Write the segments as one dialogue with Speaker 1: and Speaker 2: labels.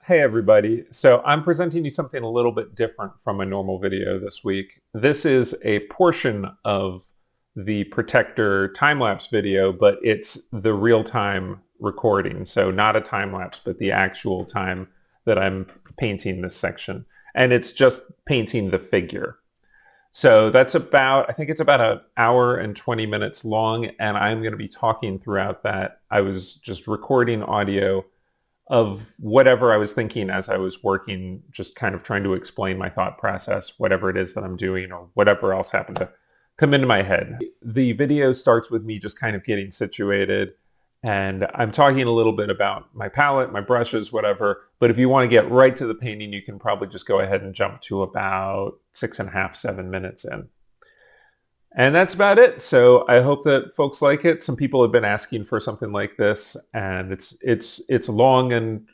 Speaker 1: Hey everybody. So I'm presenting you something a little bit different from a normal video this week. This is a portion of the Protector time-lapse video, but it's the real-time recording. So not a time-lapse, but the actual time that I'm painting this section. And it's just painting the figure. So I think it's about an hour and 20 minutes long, and I'm going to be talking throughout that. I was just recording audio of whatever I was thinking as I was working, just kind of trying to explain my thought process, whatever it is that I'm doing or whatever else happened to come into my head. The video starts with me just kind of getting situated, and I'm talking a little bit about my palette, my brushes, whatever. But if you want to get right to the painting, you can probably just go ahead and jump to about 6.5, 7 minutes in. And that's about it. So I hope that folks like it. Some people have been asking for something like this, and it's long and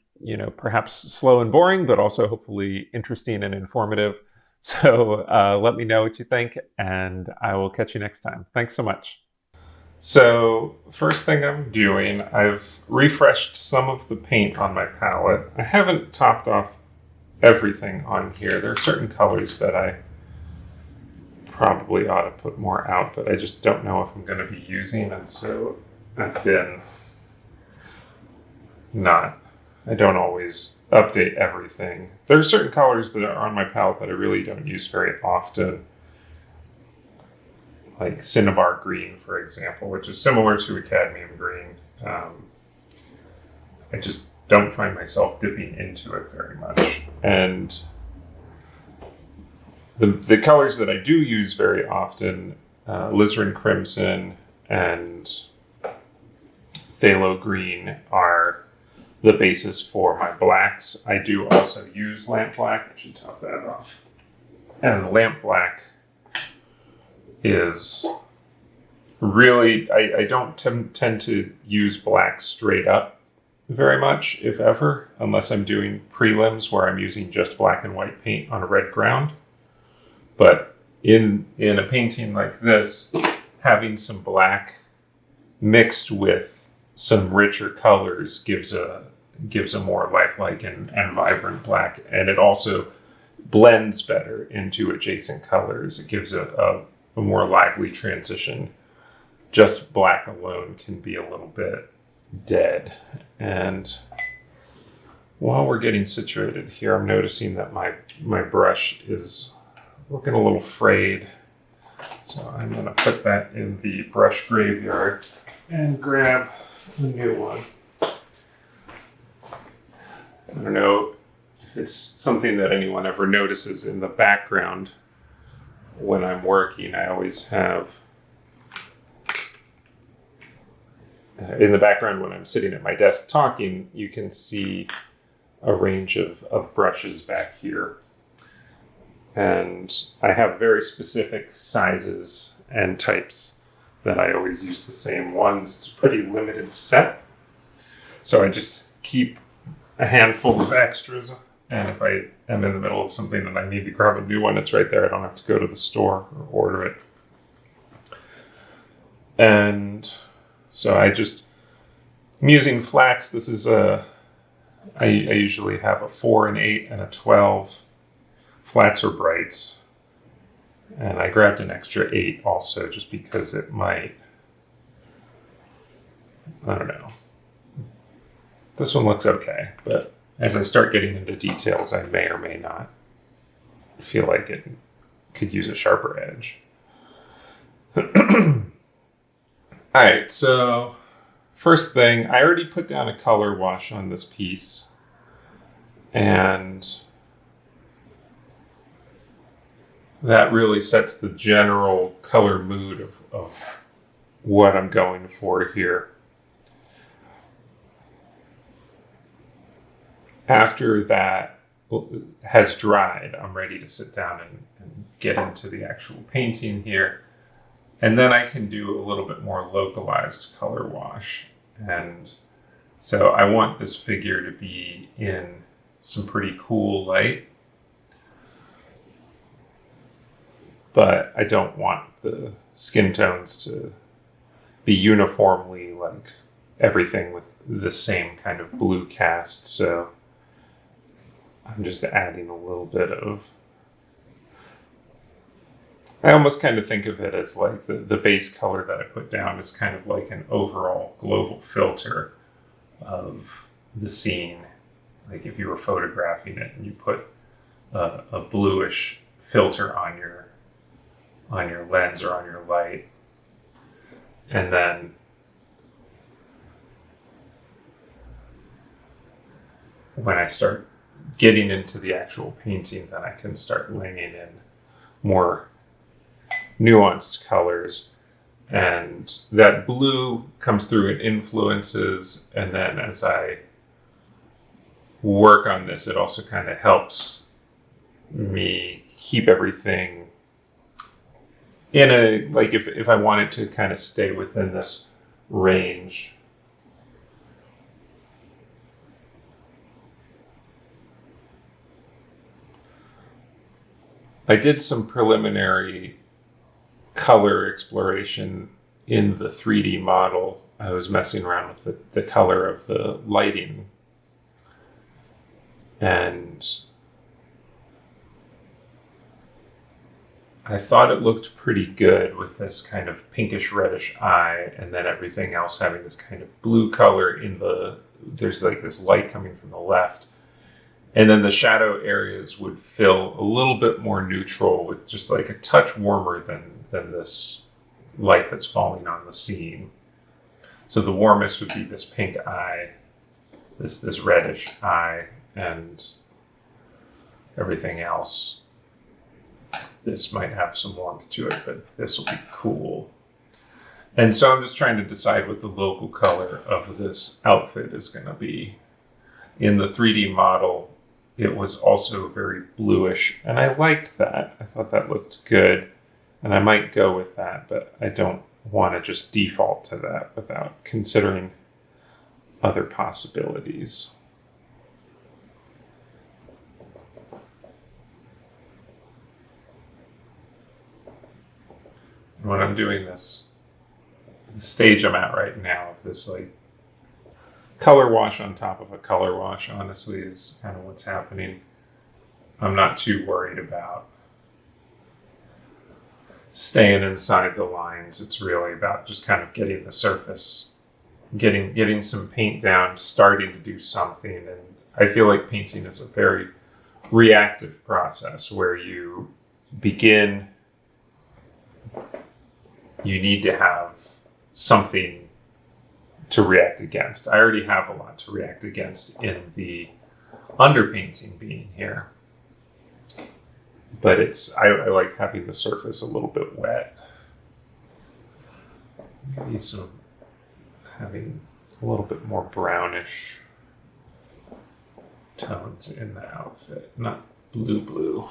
Speaker 1: perhaps slow and boring, but also hopefully interesting and informative. So let me know what you think, and I will catch you next time. Thanks so much. So first thing I'm doing, I've refreshed some of the paint on my palette. I haven't topped off everything on here. There are certain colors that I probably ought to put more out, but I just don't know if I'm going to be using, and so I've been I don't always update everything. There are certain colors that are on my palette that I really don't use very often, like cinnabar green, for example, which is similar to a cadmium green. I just don't find myself dipping into it very much. And the colors that I do use very often, alizarin crimson and phthalo green, are the basis for my blacks. I do also use lamp black. I should top that off. And lamp black is really, I don't tend to use black straight up very much, if ever, unless I'm doing prelims where I'm using just black and white paint on a red ground. But in a painting like this, having some black mixed with some richer colors gives a more lifelike and vibrant black, and it also blends better into adjacent colors. It gives a more lively transition. Just black alone can be a little bit dead. And while we're getting situated here, I'm noticing that my brush is looking a little frayed, so I'm going to put that in the brush graveyard and grab a new one. I don't know if it's something that anyone ever notices in the background when I'm working. I always have, in the background when I'm sitting at my desk talking, you can see a range of brushes back here. And I have very specific sizes and types that I always use the same ones. It's a pretty limited set. So I just keep a handful of extras. And if I am in the middle of something and I need to grab a new one, it's right there. I don't have to go to the store or order it. And so I'm using flats. This is I usually have a 4, an 8, and a 12. Flats or brights, and I grabbed an extra 8 also just because it might, I don't know. This one looks okay, but as I start getting into details, I may or may not feel like it could use a sharper edge. All right, so first thing, I already put down a color wash on this piece, and that really sets the general color mood of what I'm going for here. After that has dried, I'm ready to sit down and get into the actual painting here. And then I can do a little bit more localized color wash. And so I want this figure to be in some pretty cool light, but I don't want the skin tones to be uniformly like everything with the same kind of blue cast. So I'm just adding a little bit of, I almost kind of think of it as like the base color that I put down is kind of like an overall global filter of the scene. Like if you were photographing it and you put a bluish filter on your lens or on your light, and then when I start getting into the actual painting, then I can start laying in more nuanced colors, and that blue comes through and influences, and then as I work on this, it also kind of helps me keep everything in a, like if I want it to kind of stay within this range. I did some preliminary color exploration in the 3D model. I was messing around with the color of the lighting, and I thought it looked pretty good with this kind of pinkish reddish eye, and then everything else having this kind of blue color there's like this light coming from the left. And then the shadow areas would feel a little bit more neutral, with just like a touch warmer than this light that's falling on the scene. So the warmest would be this pink eye, this reddish eye, and everything else. This might have some warmth to it, but this will be cool. And so I'm just trying to decide what the local color of this outfit is going to be. In the 3D model, it was also very bluish, and I liked that. I thought that looked good, and I might go with that, but I don't want to just default to that without considering other possibilities. When I'm doing this, the stage I'm at right now, this like color wash on top of a color wash, honestly, is kind of what's happening. I'm not too worried about staying inside the lines. It's really about just kind of getting the surface, getting some paint down, starting to do something. And I feel like painting is a very reactive process where you begin, you need to have something to react against. I already have a lot to react against in the underpainting being here. But I like having the surface a little bit wet. Maybe having a little bit more brownish tones in the outfit, not blue.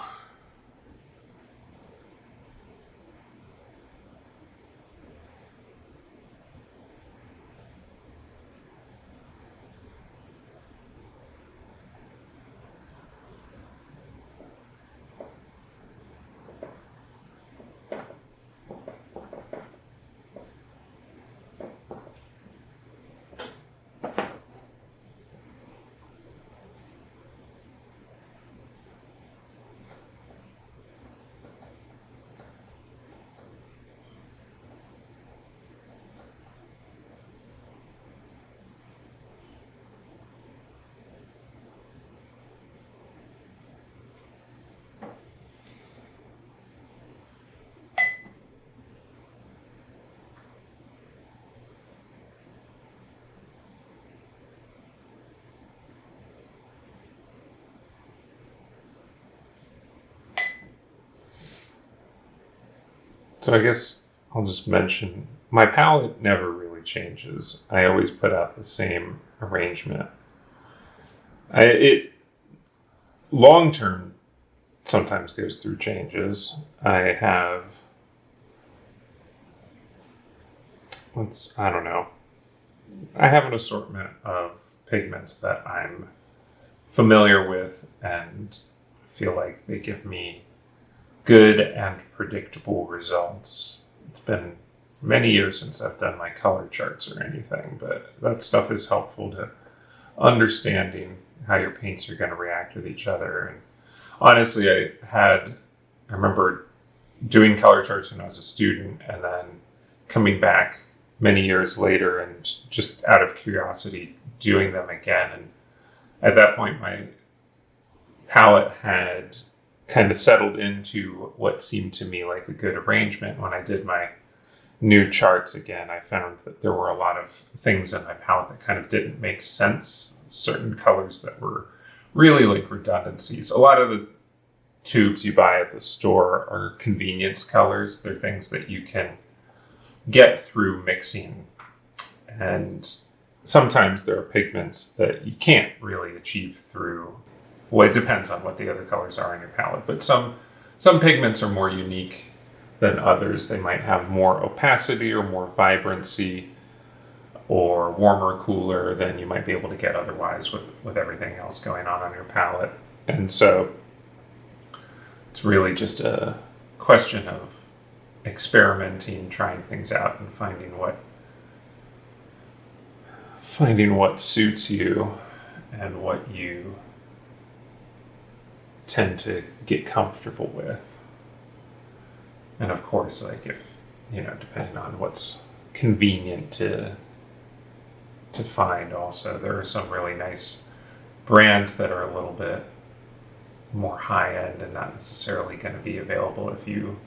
Speaker 1: So I guess I'll just mention, my palette never really changes. I always put out the same arrangement. It long term sometimes goes through changes. I have, I don't know. I have an assortment of pigments that I'm familiar with and feel like they give me good and predictable results. It's been many years since I've done my color charts or anything, but that stuff is helpful to understanding how your paints are going to react with each other. And honestly, I remember doing color charts when I was a student, and then coming back many years later and just out of curiosity doing them again. And at that point, my palette had kind of settled into what seemed to me like a good arrangement. When I did my new charts again, I found that there were a lot of things in my palette that kind of didn't make sense. Certain colors that were really like redundancies. A lot of the tubes you buy at the store are convenience colors. They're things that you can get through mixing. And sometimes there are pigments that you can't really achieve through. Well, it depends on what the other colors are in your palette, but some pigments are more unique than others. They might have more opacity or more vibrancy or warmer, cooler than you might be able to get otherwise with everything else going on your palette. And so it's really just a question of experimenting, trying things out, and finding what suits you and what you tend to get comfortable with. And of course, like if, depending on what's convenient to find also, there are some really nice brands that are a little bit more high-end and not necessarily going to be available if you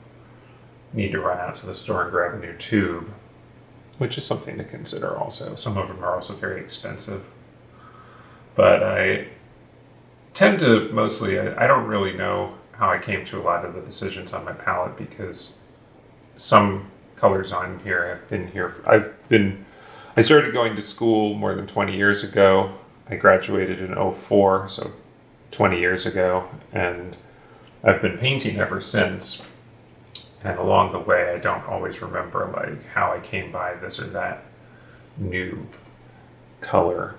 Speaker 1: need to run out to the store and grab a new tube, which is something to consider also. Some of them are also very expensive. But I tend to mostly, I don't really know how I came to a lot of the decisions on my palette, because some colors on here have been here. I started going to school more than 20 years ago. I graduated in 2004, so 20 years ago, and I've been painting ever since. And along the way, I don't always remember like how I came by this or that new color.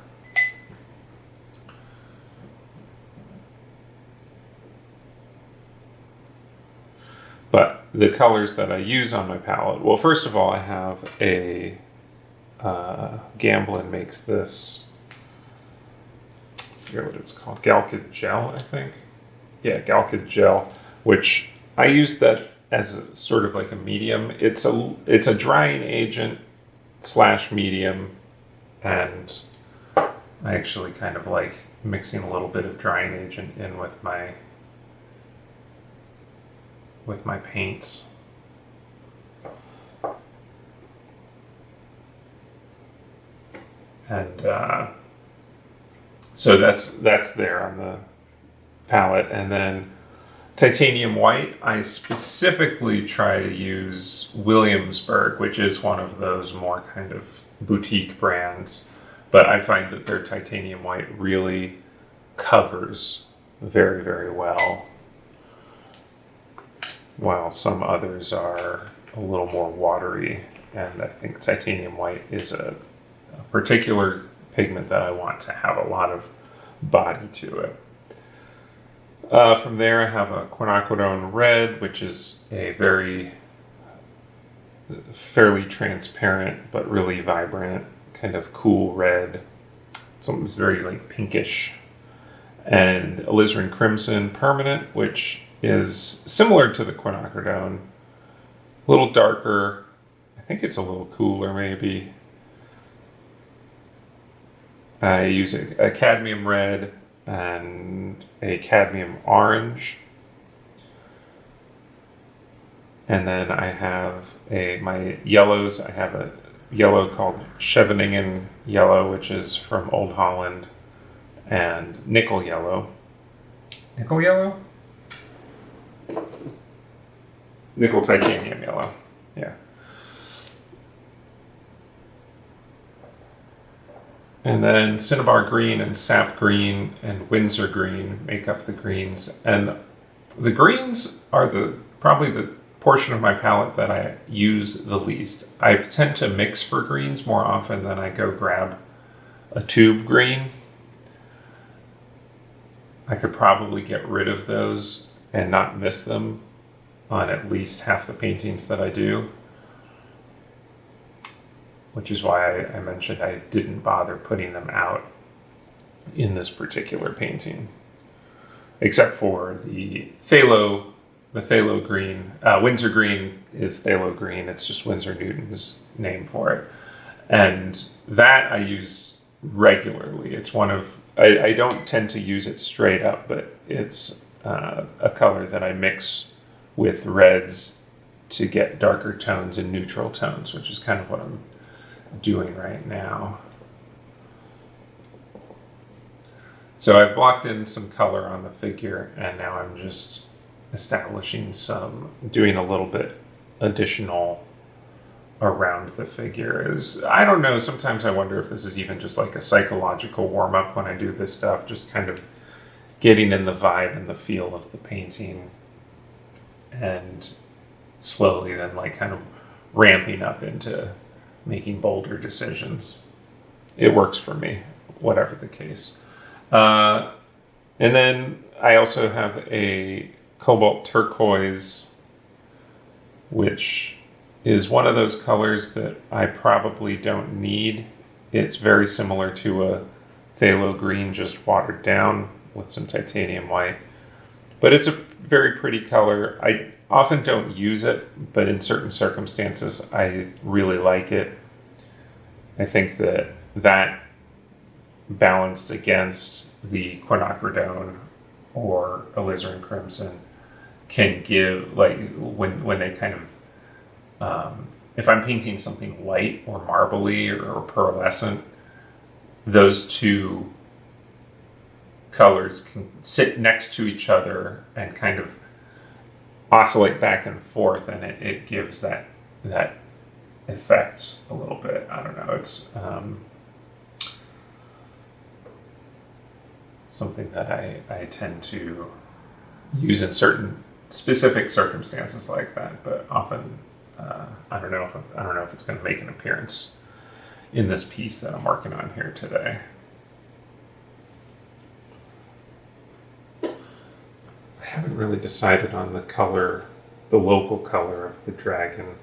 Speaker 1: But the colors that I use on my palette, well, first of all, I have a Gamblin makes this, I forget what it's called, Galkid Gel, I think. Yeah, Galkid Gel, which I use that as a sort of like a medium. It's a drying agent / medium, and I actually kind of like mixing a little bit of drying agent in with my paints. And so that's there on the palette. And then titanium white, I specifically try to use Williamsburg, which is one of those more kind of boutique brands. But I find that their titanium white really covers very, very well, while some others are a little more watery. And I think titanium white is a particular pigment that I want to have a lot of body to it. From there, I have a quinacridone red, which is a fairly transparent but really vibrant kind of cool red. Something's very like pinkish. And alizarin crimson permanent, which is similar to the quinacridone, a little darker. I think it's a little cooler maybe. I use a cadmium red and a cadmium orange. And then I have my yellows. I have a yellow called Scheveningen yellow, which is from Old Holland, and nickel yellow. Nickel yellow? Nickel titanium yellow. Yeah. And then cinnabar green and sap green and Windsor green make up the greens. And the greens are probably the portion of my palette that I use the least. I tend to mix for greens more often than I go grab a tube green. I could probably get rid of those and not miss them on at least half the paintings that I do, which is why I mentioned I didn't bother putting them out in this particular painting, except for the phthalo green. Winsor green is phthalo green. It's just Winsor Newton's name for it. And that I use regularly. It's one of, I don't tend to use it straight up, but it's a color that I mix with reds to get darker tones and neutral tones, which is kind of what I'm doing right now. So I've blocked in some color on the figure, and now I'm just establishing doing a little bit additional around the figure. I don't know, sometimes I wonder if this is even just like a psychological warm-up when I do this stuff, just kind of getting in the vibe and the feel of the painting, and slowly then like kind of ramping up into making bolder decisions. It works for me, whatever the case. And then I also have a cobalt turquoise, which is one of those colors that I probably don't need. It's very similar to a phthalo green, just watered down with some titanium white. But it's a very pretty color. I often don't use it, but in certain circumstances, I really like it. I think that balanced against the quinacridone or alizarin crimson can give, like, when they kind of, if I'm painting something white or marbly or pearlescent, those two colors can sit next to each other and kind of oscillate back and forth, and it gives that effect a little bit. I don't know, it's something that I tend to use in certain specific circumstances like that, but often I don't know if it's going to make an appearance in this piece that I'm working on here today. I haven't really decided on the color, the local color of the dragon.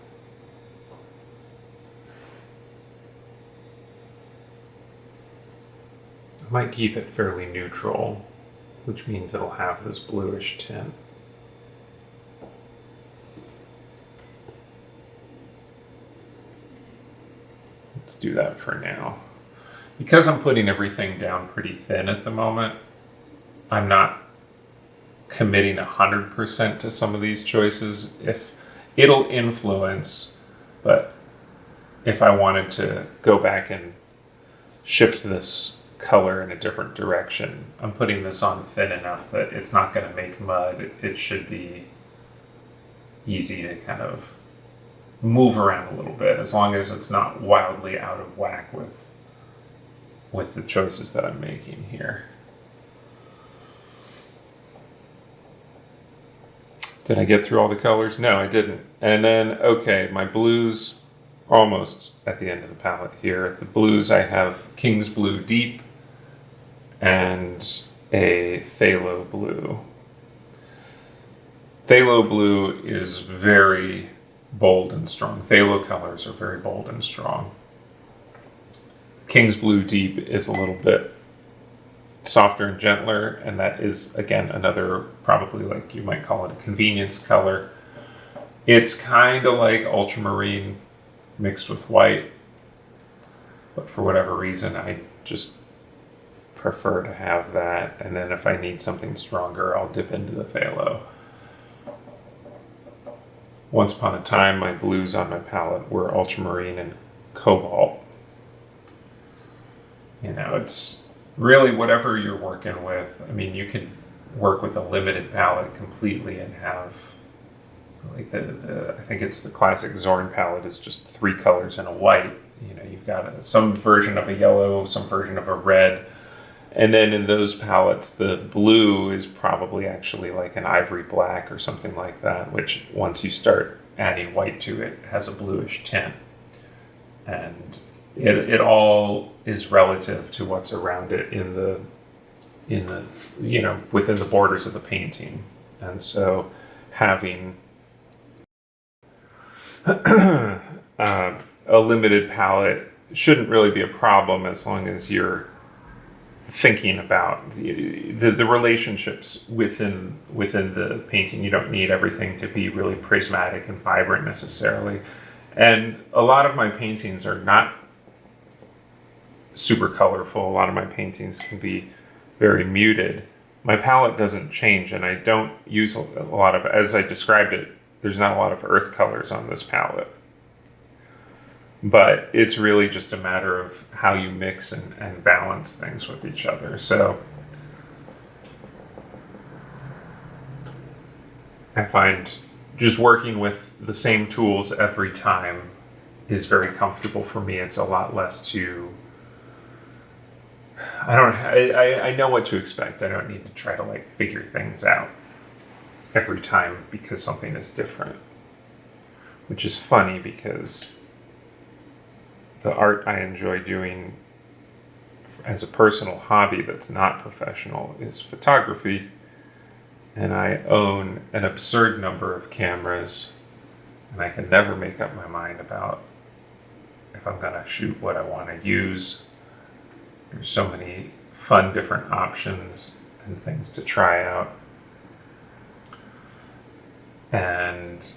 Speaker 1: I might keep it fairly neutral, which means it'll have this bluish tint. Let's do that for now. Because I'm putting everything down pretty thin at the moment, I'm not committing 100% to some of these choices. If it'll influence, but if I wanted to go back and shift this color in a different direction, I'm putting this on thin enough that it's not going to make mud. It should be easy to kind of move around a little bit, as long as it's not wildly out of whack with the choices that I'm making here. Did I get through all the colors? No, I didn't. And then, okay, my blues, almost at the end of the palette here. The blues, I have King's Blue Deep and a phthalo blue. Phthalo blue is very bold and strong. Phthalo colors are very bold and strong. King's Blue Deep is a little bit softer and gentler, and that is, again, another, probably like you might call it a convenience color. It's kind of like ultramarine mixed with white, but for whatever reason I just prefer to have that, and then if I need something stronger, I'll dip into the phthalo. Once upon a time, my blues on my palette were ultramarine and cobalt. You know, it's really whatever you're working with. I mean, you can work with a limited palette completely and have, like, I think it's the classic Zorn palette is just 3 colors and a white. You know, you've got some version of a yellow, some version of a red, and then in those palettes, the blue is probably actually like an ivory black or something like that, which once you start adding white to it, has a bluish tint. And it all is relative to what's around it in the you know, within the borders of the painting. And so having a limited palette shouldn't really be a problem, as long as thinking about the relationships within the painting. You don't need everything to be really prismatic and vibrant necessarily. And a lot of my paintings are not super colorful. A lot of my paintings can be very muted. My palette doesn't change, and I don't use a lot of, as I described it, there's not a lot of earth colors on this palette. But it's really just a matter of how you mix and balance things with each other. So I find just working with the same tools every time is very comfortable for me. It's a lot less to, I know what to expect. I don't need to try to like figure things out every time because something is different. Which is funny because the art I enjoy doing as a personal hobby that's not professional is photography. And I own an absurd number of cameras, and I can never make up my mind about if I'm going to shoot what I want to use. There's so many fun different options and things to try out. And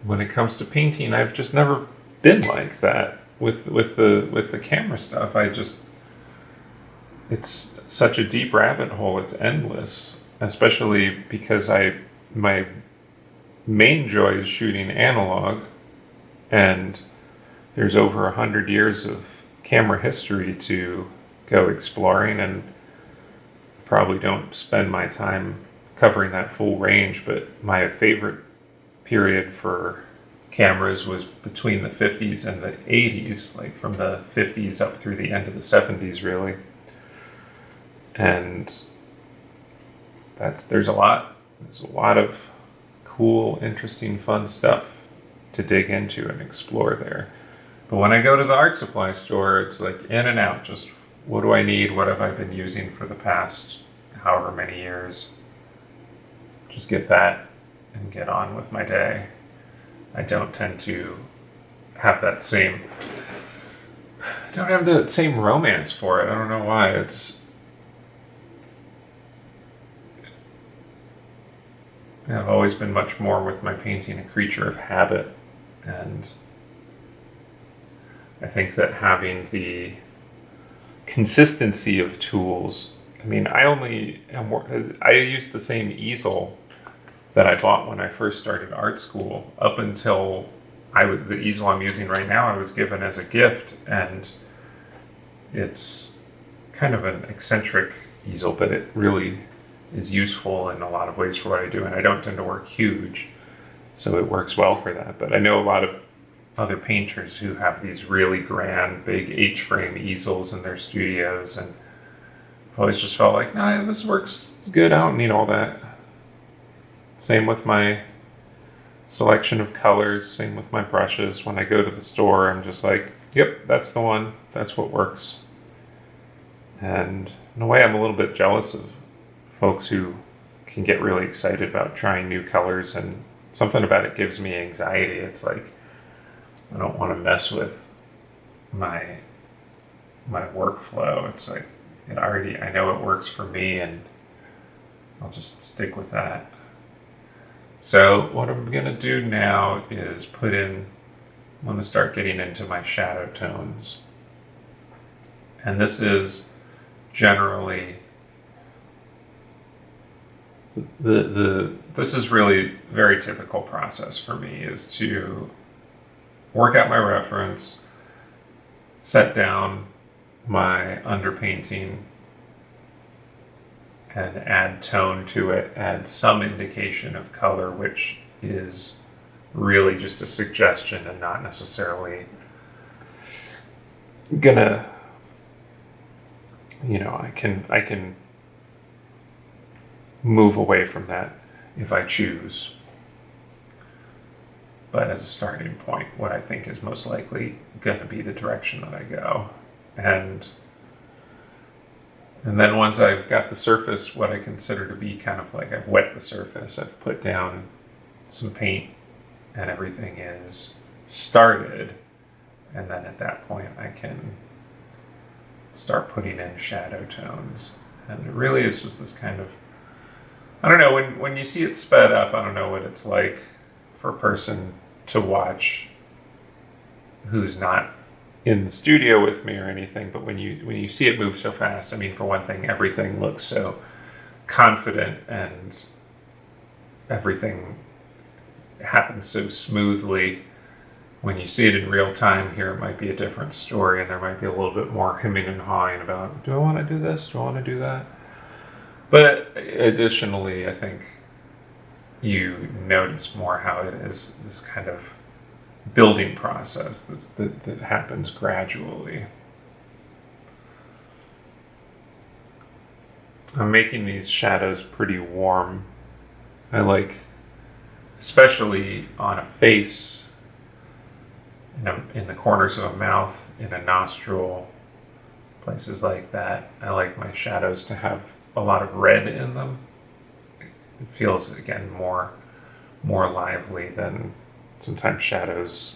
Speaker 1: when it comes to painting, I've just never been like that with the camera stuff. It's such a deep rabbit hole. It's endless, especially because my main joy is shooting analog, and there's over 100 years of camera history to go exploring, and probably don't spend my time covering that full range, but my favorite period for cameras was between the 50s and the 80s, like from the 50s up through the end of the 70s, really. And there's a lot of cool, interesting, fun stuff to dig into and explore there. But when I go to the art supply store, it's like in and out. Just what do I need? What have I been using for the past however many years? Just get that and get on with my day. I don't tend to have that same romance for it. I don't know why. I've always been much more with my painting a creature of habit, and I think that having the consistency of tools, I use the same easel that I bought when I first started art school up until the easel I'm using right now I was given as a gift, and it's kind of an eccentric easel, but it really is useful in a lot of ways for what I do, and I don't tend to work huge, so it works well for that. But I know a lot of other painters who have these really grand, big H-frame easels in their studios, and I've always just felt like, nah, this works, it's good, I don't need all that. Same with my selection of colors, same with my brushes. When I go to the store, I'm just like, yep, that's the one, that's what works. And in a way, I'm a little bit jealous of folks who can get really excited about trying new colors, and something about it gives me anxiety. It's like, I don't want to mess with my workflow. It's like, I know it works for me, and I'll just stick with that. So what I'm going to do now is I'm going to start getting into my shadow tones. And this is generally, this is really very typical process for me, is to work out my reference, set down my underpainting, and add tone to it, add some indication of color, which is really just a suggestion and not necessarily gonna, I can move away from that if I choose. But as a starting point, what I think is most likely gonna be the direction that I go. And then once I've got the surface, what I consider to be kind of like I've wet the surface, I've put down some paint, and everything is started, and then at that point I can start putting in shadow tones. And it really is just this kind of, I don't know, when you see it sped up, I don't know what it's like for a person to watch who's not in the studio with me or anything, but when you see it move so fast, I mean, for one thing, everything looks so confident and everything happens so smoothly. When you see it in real time here, it might be a different story, and there might be a little bit more hemming and hawing about, do I want to do this? Do I want to do that? But additionally, I think you notice more how it is this kind of building process that happens gradually. I'm making these shadows pretty warm. I like, especially on a face, in the corners of a mouth, in a nostril, places like that. I like my shadows to have a lot of red in them. It feels, again, more lively than sometimes shadows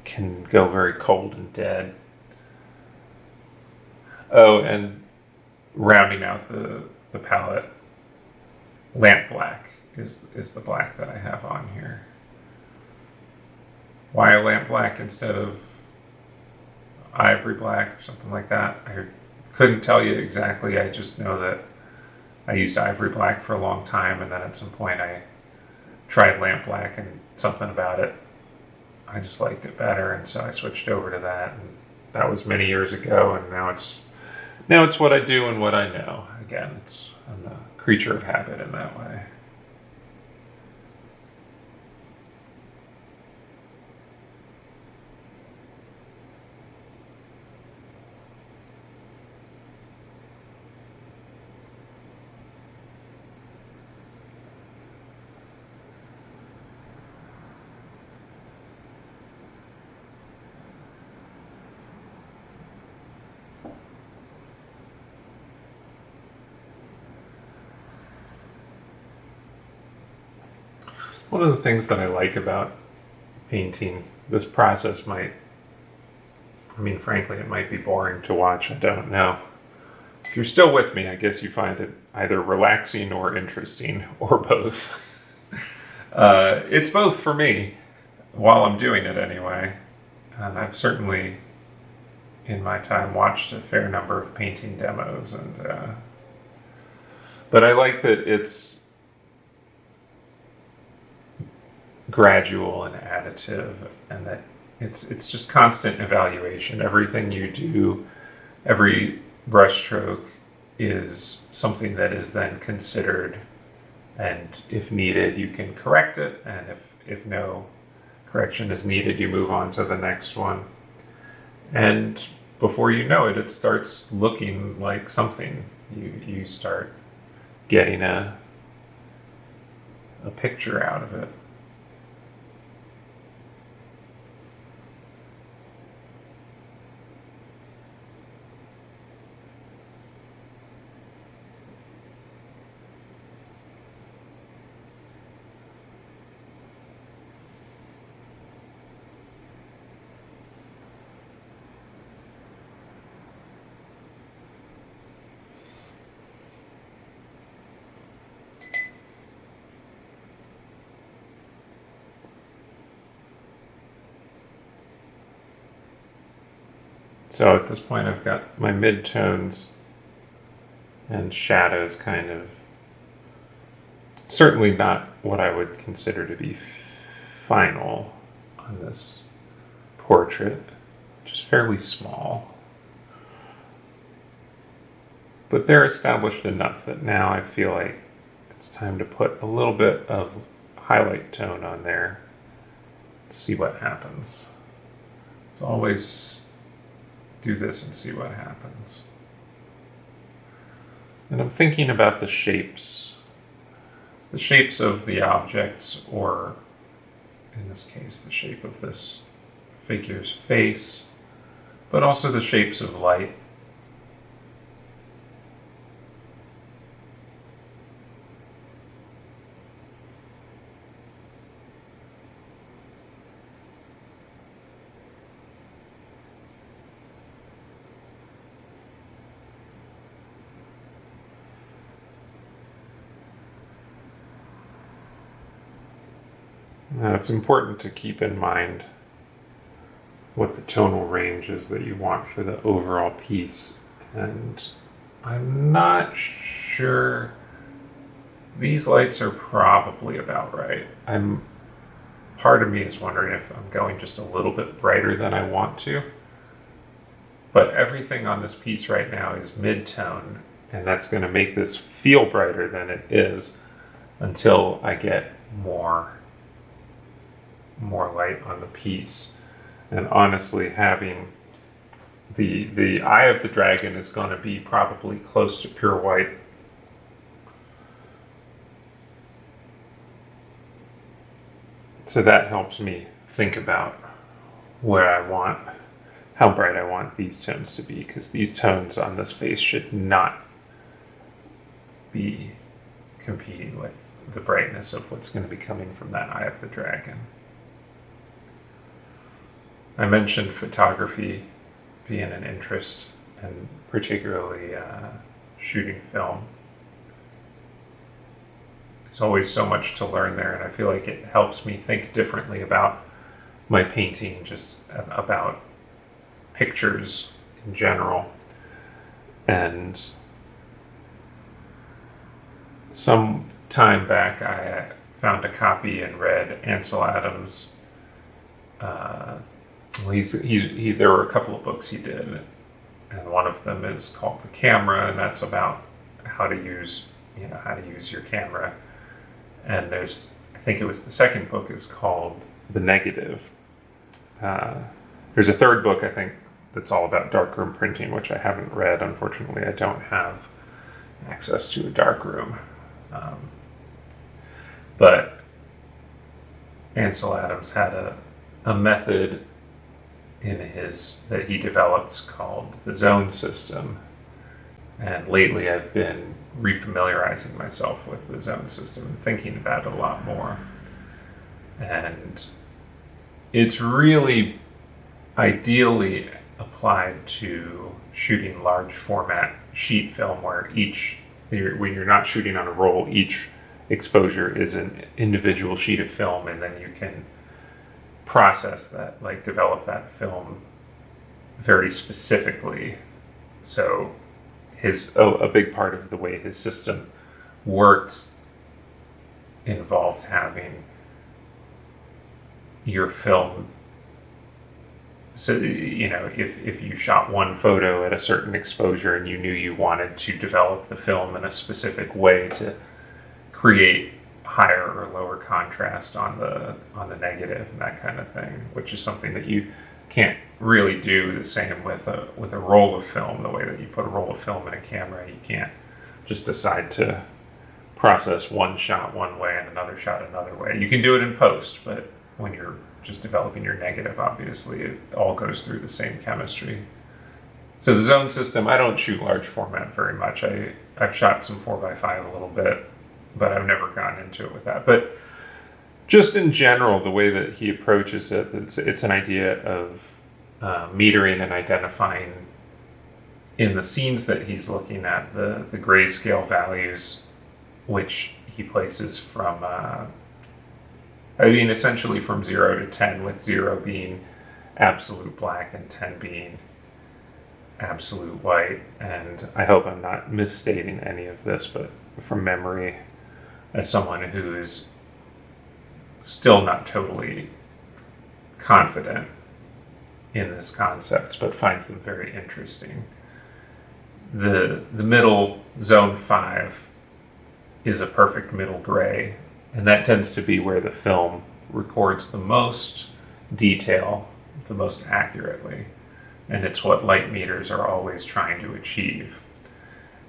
Speaker 1: can go very cold and dead. Oh, and rounding out the palette, lamp black is the black that I have on here. Why a lamp black instead of ivory black or something like that? I couldn't tell you exactly. I just know that I used ivory black for a long time, and then at some point I tried lamp black, and something about it, I just liked it better, and so I switched over to that. And that was many years ago, and now it's what I do and what I know. Again, I'm a creature of habit in that way. One of the things that I like about painting, this process frankly, it might be boring to watch. I don't know. If you're still with me, I guess you find it either relaxing or interesting, or both. It's both for me, while I'm doing it anyway. And I've certainly, in my time, watched a fair number of painting demos, but I like that it's gradual and additive, and that it's just constant evaluation. Everything you do, every brushstroke is something that is then considered, and if needed, you can correct it, and if no correction is needed, you move on to the next one. And before you know it, it starts looking like something. You start getting a picture out of it. So at this point, I've got my midtones and shadows kind of, certainly not what I would consider to be final on this portrait, which is fairly small. But they're established enough that now I feel like it's time to put a little bit of highlight tone on there, see what happens. It's always do this and see what happens. And I'm thinking about the shapes of the objects, or in this case, the shape of this figure's face, but also the shapes of light. Now, it's important to keep in mind what the tonal range is that you want for the overall piece. And I'm not sure. These lights are probably about right. Part of me is wondering if I'm going just a little bit brighter than I want to. But everything on this piece right now is mid-tone, and that's going to make this feel brighter than it is until I get more light on the piece. And honestly, having the eye of the dragon is going to be probably close to pure white. So that helps me think about how bright I want these tones to be, because these tones on this face should not be competing with the brightness of what's going to be coming from that eye of the dragon. I mentioned photography being an interest, and particularly shooting film. There's always so much to learn there, and I feel like it helps me think differently about my painting, just about pictures in general. And some time back, I found a copy and read Ansel Adams. There were a couple of books he did, and one of them is called The Camera, and that's about how to use your camera. And I think it was the second book is called The Negative. There's a third book, I think, that's all about darkroom printing, which I haven't read. Unfortunately, I don't have access to a darkroom. But Ansel Adams had a method that he developed called the zone system. And lately I've been refamiliarizing myself with the zone system and thinking about it a lot more. And it's really ideally applied to shooting large format sheet film, where when you're not shooting on a roll, each exposure is an individual sheet of film, and then you can process that, like develop that film very specifically. So a big part of the way his system worked involved having your film. So, if you shot one photo at a certain exposure and you knew you wanted to develop the film in a specific way to create higher or lower contrast on the negative and that kind of thing, which is something that you can't really do the same with a roll of film. The way that you put a roll of film in a camera, you can't just decide to process one shot one way and another shot another way. You can do it in post, but when you're just developing your negative, obviously it all goes through the same chemistry. So the zone system, I don't shoot large format very much. I've shot some 4x5 a little bit, but I've never gotten into it with that. But just in general, the way that he approaches it, it's an idea of metering and identifying in the scenes that he's looking at the grayscale values, which he places from, essentially from 0 to 10, with 0 being absolute black and 10 being absolute white. And I hope I'm not misstating any of this, but from memory, as someone who is still not totally confident in this concepts, but finds them very interesting. The middle zone 5 is a perfect middle gray, and that tends to be where the film records the most detail the most accurately, and it's what light meters are always trying to achieve.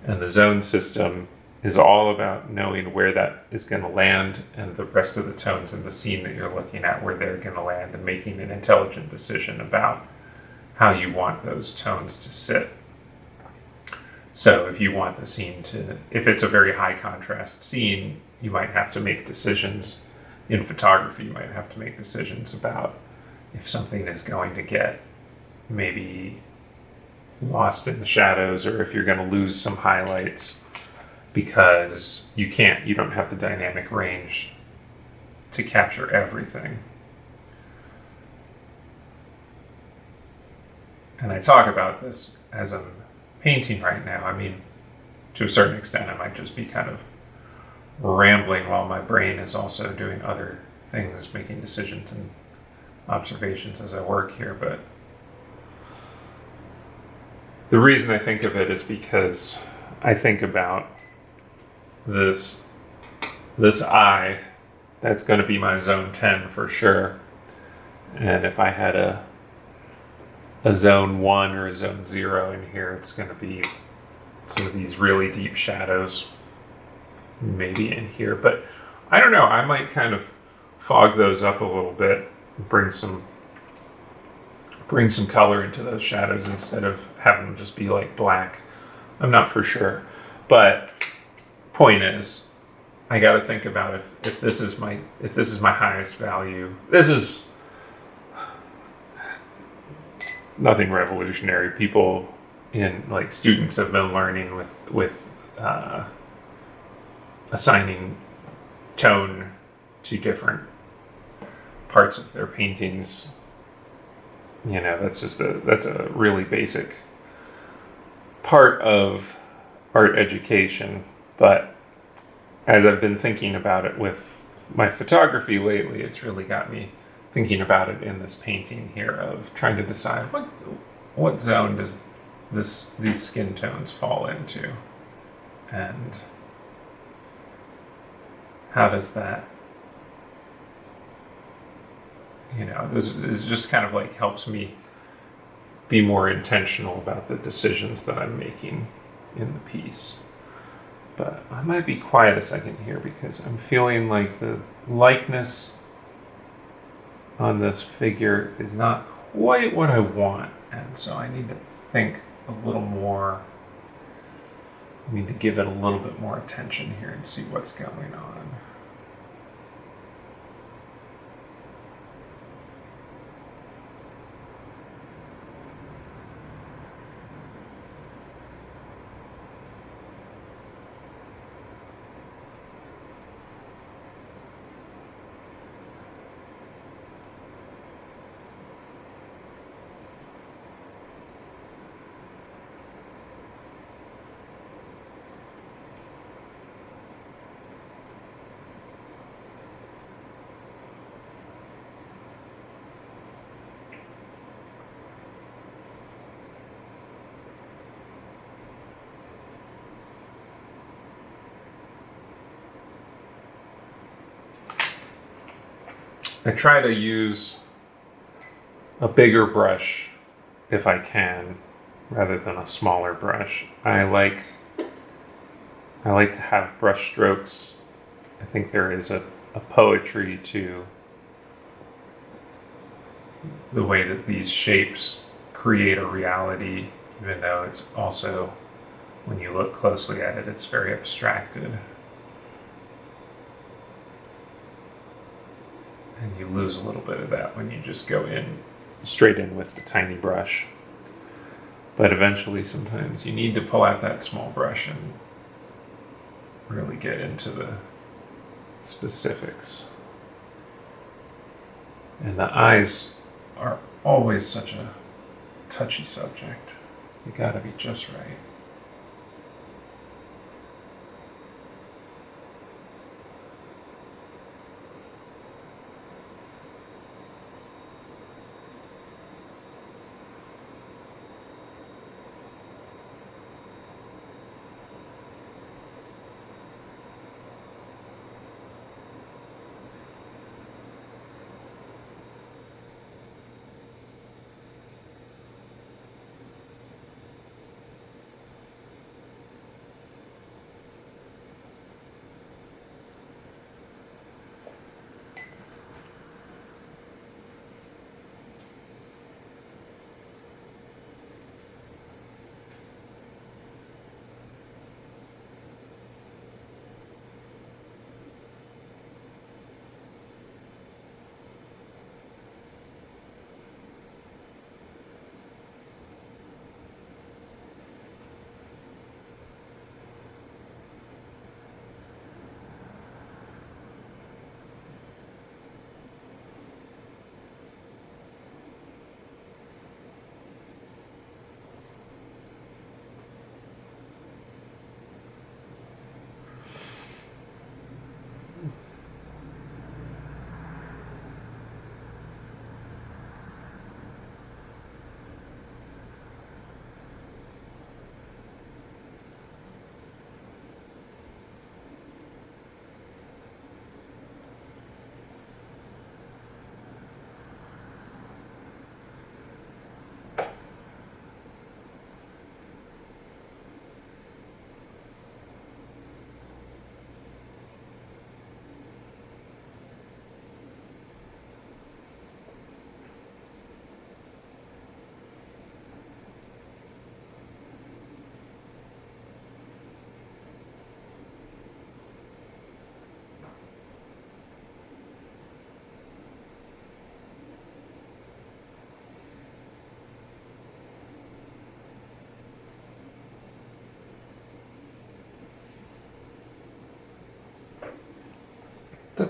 Speaker 1: And the zone system is all about knowing where that is going to land, and the rest of the tones in the scene that you're looking at, where they're going to land, and making an intelligent decision about how you want those tones to sit. So if you want the scene if it's a very high contrast scene, you might have to make decisions. In photography, you might have to make decisions about if something is going to get maybe lost in the shadows, or if you're going to lose some highlights, because you don't have the dynamic range to capture everything. And I talk about this as I'm painting right now. I mean, to a certain extent, I might just be kind of rambling while my brain is also doing other things, making decisions and observations as I work here. But the reason I think of it is because I think about this eye. That's going to be my zone 10 for sure. And if I had a zone 1 or a zone 0 in here, it's going to be some of these really deep shadows maybe in here. But I don't know, I might kind of fog those up a little bit, bring some color into those shadows instead of having them just be like black. I'm not for sure. But point is, I got to think about if this is my highest value. This is nothing revolutionary. People students have been learning with assigning tone to different parts of their paintings. That's a really basic part of art education. But as I've been thinking about it with my photography lately, it's really got me thinking about it in this painting here of trying to decide what zone does these skin tones fall into, and how does that, this just kind of like helps me be more intentional about the decisions that I'm making in the piece. But I might be quiet a second here because I'm feeling like the likeness on this figure is not quite what I want, and so I need to think a little more. I need to give it a little bit more attention here and see what's going on. I try to use a bigger brush if I can, rather than a smaller brush. I like to have brush strokes. I think there is a poetry to the way that these shapes create a reality, even though it's also, when you look closely at it, it's very abstracted. And you lose a little bit of that when you just go straight in with the tiny brush. But eventually, sometimes you need to pull out that small brush and really get into the specifics. And the eyes are always such a touchy subject. You gotta be just right.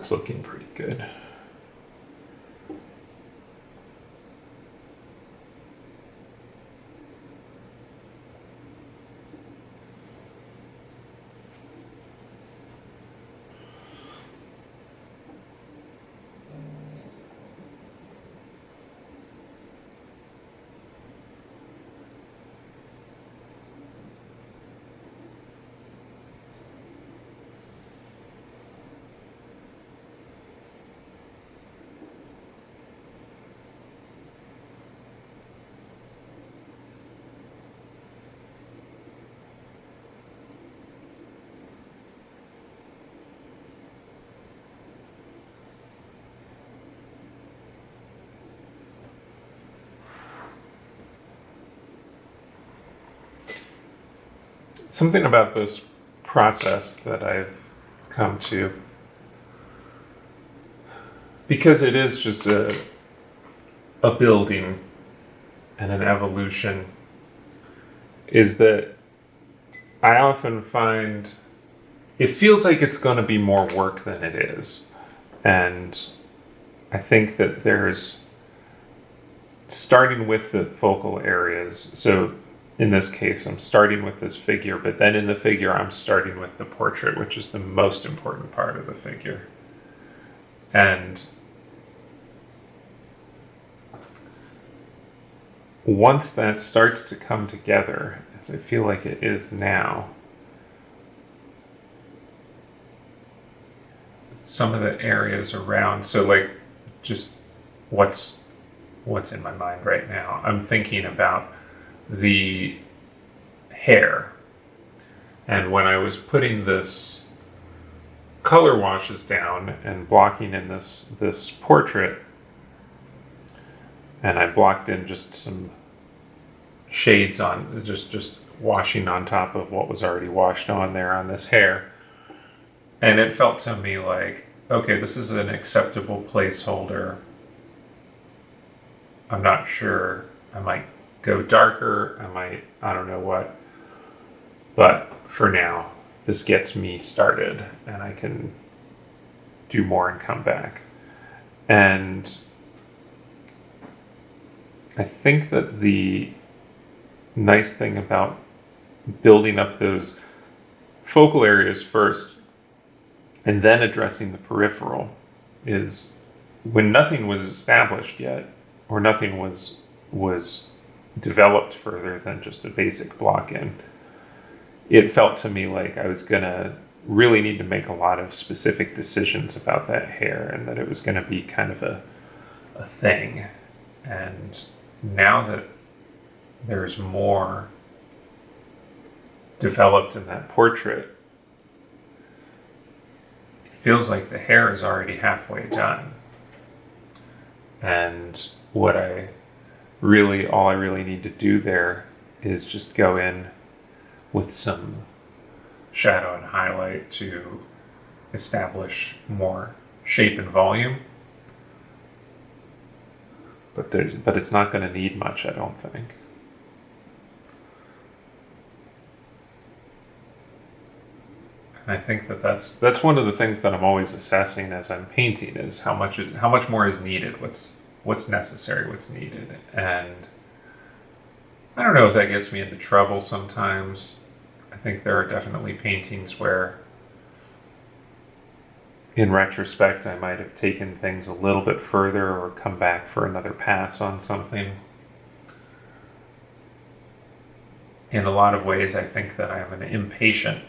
Speaker 1: That's looking pretty good. Something about this process that I've come to, because it is just a building and an evolution, is that I often find it feels like it's going to be more work than it is. And I think that there's, starting with the focal areas, so in this case, I'm starting with this figure, but then in the figure, I'm starting with the portrait, which is the most important part of the figure. And once that starts to come together, as I feel like it is now, some of the areas around, so like just what's in my mind right now, I'm thinking about the hair. And when I was putting this color washes down and blocking in this portrait, and I blocked in just some shades on, just washing on top of what was already washed on there on this hair. And it felt to me like, okay, this is an acceptable placeholder. I'm not sure. I might go darker. I don't know what. But for now, this gets me started and I can do more and come back. And I think that the nice thing about building up those focal areas first and then addressing the peripheral is when nothing was established yet, or nothing was developed further than just a basic block in, it felt to me like I was going to really need to make a lot of specific decisions about that hair, and that it was going to be kind of a thing. And now that there's more developed in that portrait, it feels like the hair is already halfway done. And all I really need to do there is just go in with some shadow and highlight to establish more shape and volume. But it's not going to need much, I don't think. And I think that's one of the things that I'm always assessing as I'm painting, is how much more is needed, what's necessary, what's needed. And I don't know if that gets me into trouble sometimes. I think there are definitely paintings where, in retrospect, I might have taken things a little bit further or come back for another pass on something. In a lot of ways, I think that I'm an impatient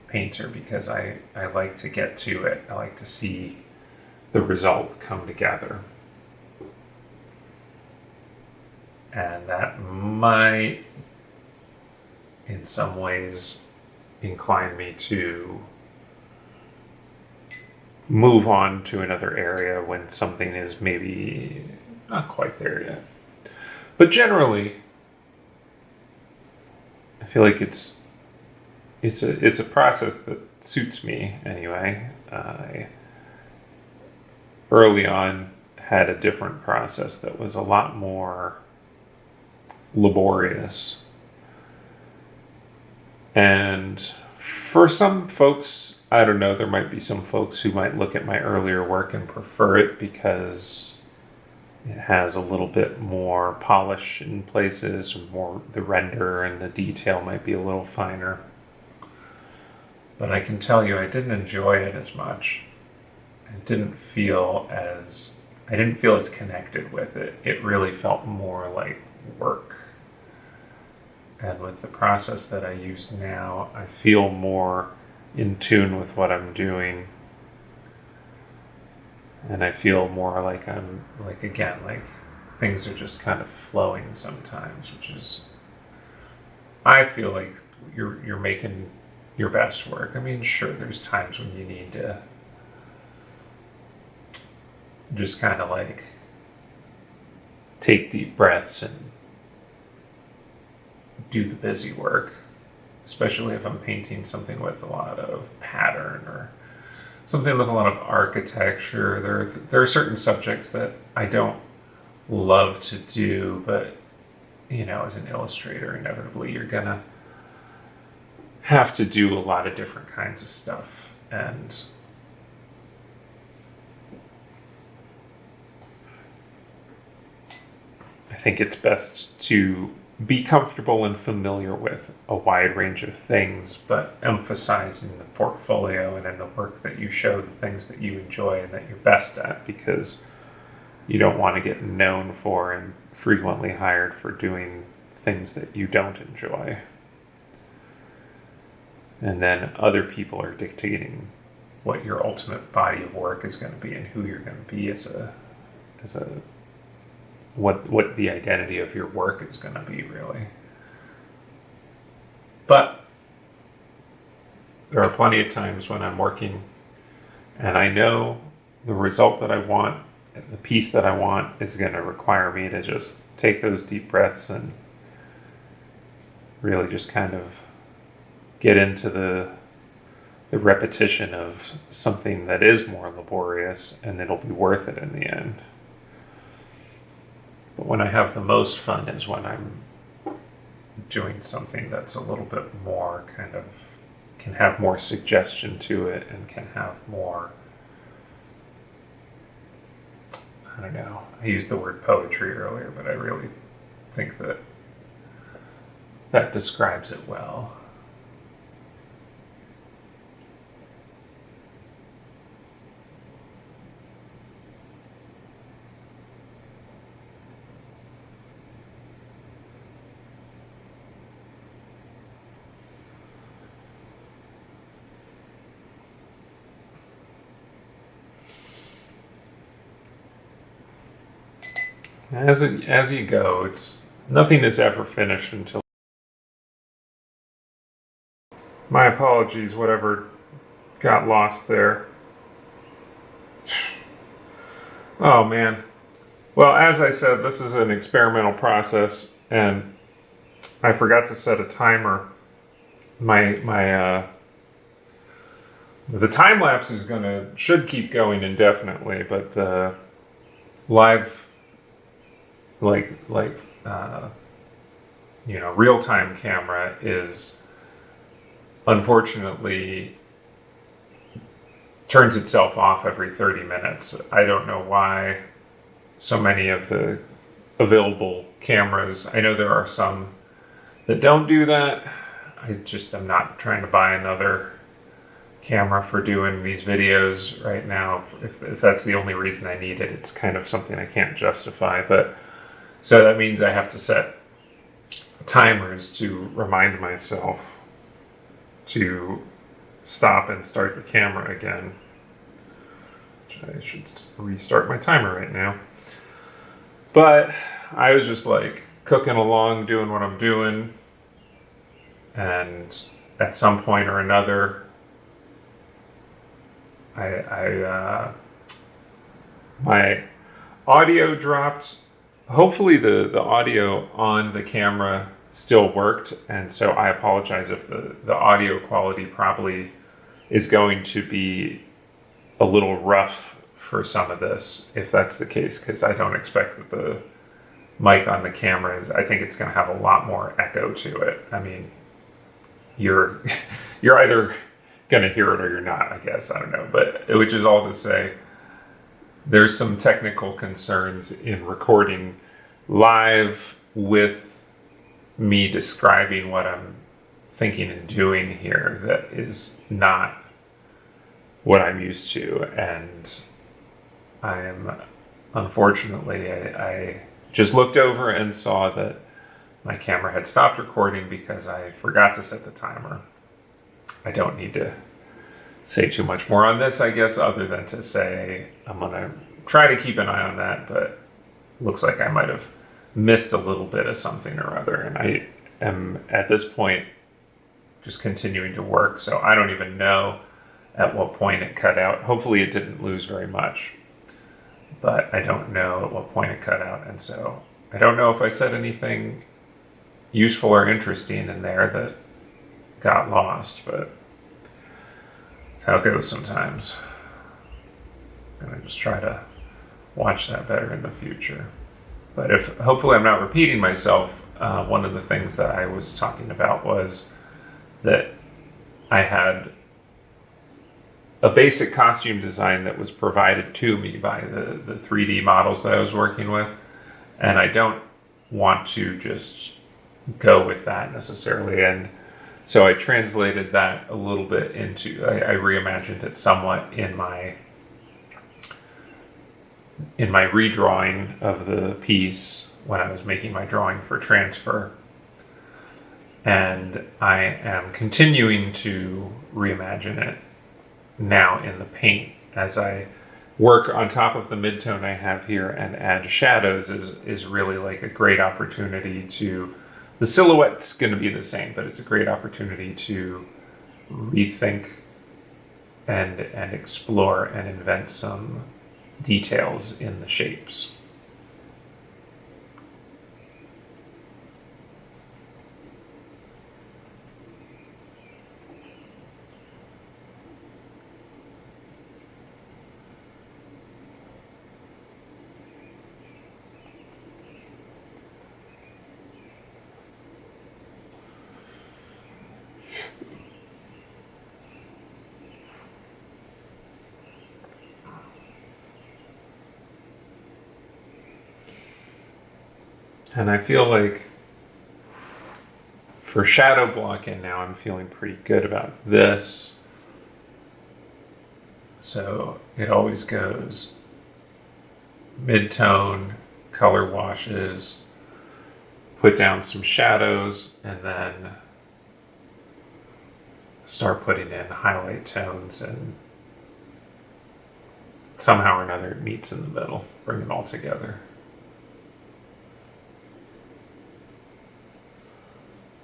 Speaker 1: painter because I like to get to it. I like to see the result come together. And that might, in some ways, incline me to move on to another area when something is maybe not quite there yet. But generally, I feel like it's a process that suits me anyway. I early on had a different process that was a lot more laborious. And for some folks, I don't know, there might be some folks who might look at my earlier work and prefer it because it has a little bit more polish in places, or more, the render and the detail might be a little finer. But I can tell you I didn't enjoy it as much. I didn't feel as connected with it. It really felt more like work. And with the process that I use now, I feel more in tune with what I'm doing. And I feel more like I'm, like, again, like things are just kind of flowing sometimes, which is, I feel like you're making your best work. I mean, sure, there's times when you need to just kind of like take deep breaths and do the busy work, especially if I'm painting something with a lot of pattern or something with a lot of architecture. There are certain subjects that I don't love to do, but you know, as an illustrator, inevitably you're gonna have to do a lot of different kinds of stuff. And I think it's best to be comfortable and familiar with a wide range of things, but emphasizing the portfolio and in the work that you show the things that you enjoy and that you're best at, because you don't want to get known for and frequently hired for doing things that you don't enjoy. And then other people are dictating what your ultimate body of work is going to be and who you're going to be as a what the identity of your work is going to be, really. But there are plenty of times when I'm working and I know the result that I want, the piece that I want, is going to require me to just take those deep breaths and really just kind of get into the repetition of something that is more laborious, and it'll be worth it in the end. But when I have the most fun is when I'm doing something that's a little bit more kind of, can have more suggestion to it and can have more, I don't know, I used the word poetry earlier, but I really think that describes it well. As you go, it's nothing is ever finished until. My apologies, whatever got lost there. Oh man. Well, as I said, this is an experimental process, and I forgot to set a timer. The time lapse should keep going indefinitely, but the live, real time camera is, unfortunately, turns itself off every 30 minutes. I don't know why so many of the available cameras, I know there are some that don't do that. I'm not trying to buy another camera for doing these videos right now. If that's the only reason I need it, it's kind of something I can't justify. But so that means I have to set timers to remind myself to stop and start the camera again. I should restart my timer right now. But I was just like cooking along, doing what I'm doing, and at some point or another, my audio dropped. Hopefully the audio on the camera still worked, and so I apologize if the audio quality probably is going to be a little rough for some of this, if that's the case, because I don't expect that the mic on the camera I think it's going to have a lot more echo to it. I mean, you're either going to hear it or you're not, I guess. I don't know. But which is all to say, there's some technical concerns in recording live with me describing what I'm thinking and doing here that is not what I'm used to. And I am, unfortunately, I just looked over and saw that my camera had stopped recording because I forgot to set the timer. I don't need to say too much more on this, I guess, other than to say I'm going to try to keep an eye on that, but looks like I might have missed a little bit of something or other. And I am, at this point, just continuing to work, so I don't even know at what point it cut out. Hopefully it didn't lose very much, but I don't know at what point it cut out. And so I don't know if I said anything useful or interesting in there that got lost, but it's how it goes sometimes. I'm going to just try to watch that better in the future. But if hopefully I'm not repeating myself, one of the things that I was talking about was that I had a basic costume design that was provided to me by the 3D models that I was working with, and I don't want to just go with that necessarily. And so I translated that a little bit into, I reimagined it somewhat in my redrawing of the piece when I was making my drawing for transfer. And I am continuing to reimagine it now in the paint as I work on top of the midtone I have here and add shadows is really like a great opportunity to, the silhouette's going to be the same, but it's a great opportunity to rethink and explore and invent some details in the shapes. And I feel like for shadow blocking now, I'm feeling pretty good about this. So it always goes mid-tone, color washes, put down some shadows, and then start putting in highlight tones, and somehow or another it meets in the middle, bring it all together.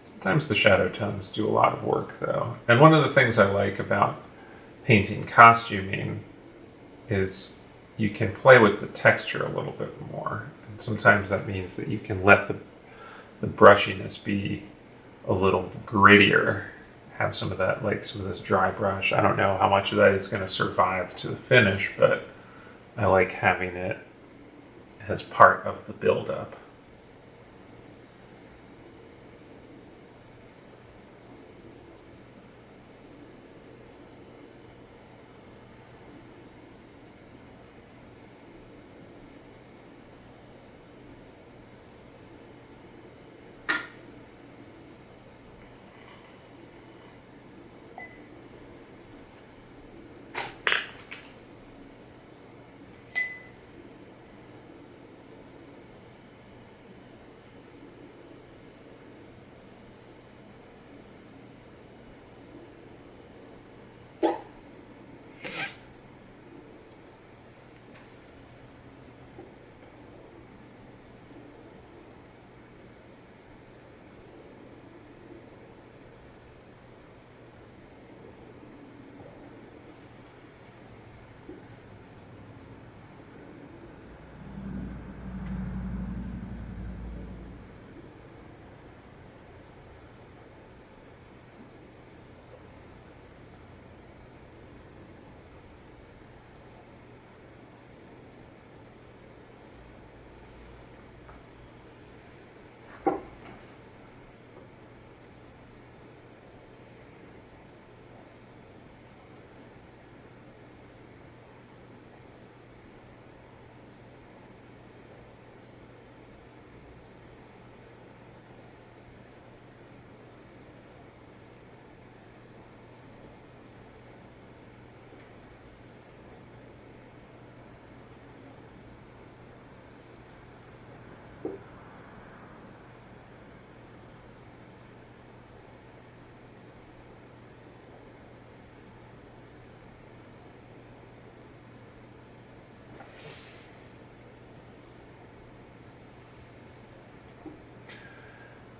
Speaker 1: Sometimes the shadow tones do a lot of work, though. And one of the things I like about painting costuming is you can play with the texture a little bit more. And sometimes that means that you can let the brushiness be a little grittier, have some of that, like some of this dry brush. I don't know how much of that is going to survive to the finish, but I like having it as part of the build-up.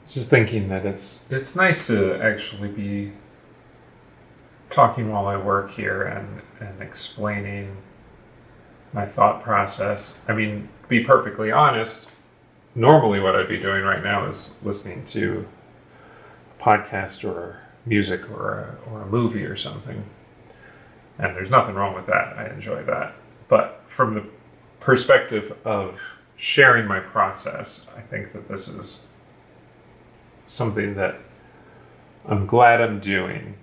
Speaker 1: Just thinking that it's nice to actually be talking while I work here and explaining my thought process. I mean, to be perfectly honest, normally what I'd be doing right now is listening to a podcast or music or a movie or something. And there's nothing wrong with that. I enjoy that. But from the perspective of sharing my process, I think that this is something that I'm glad I'm doing,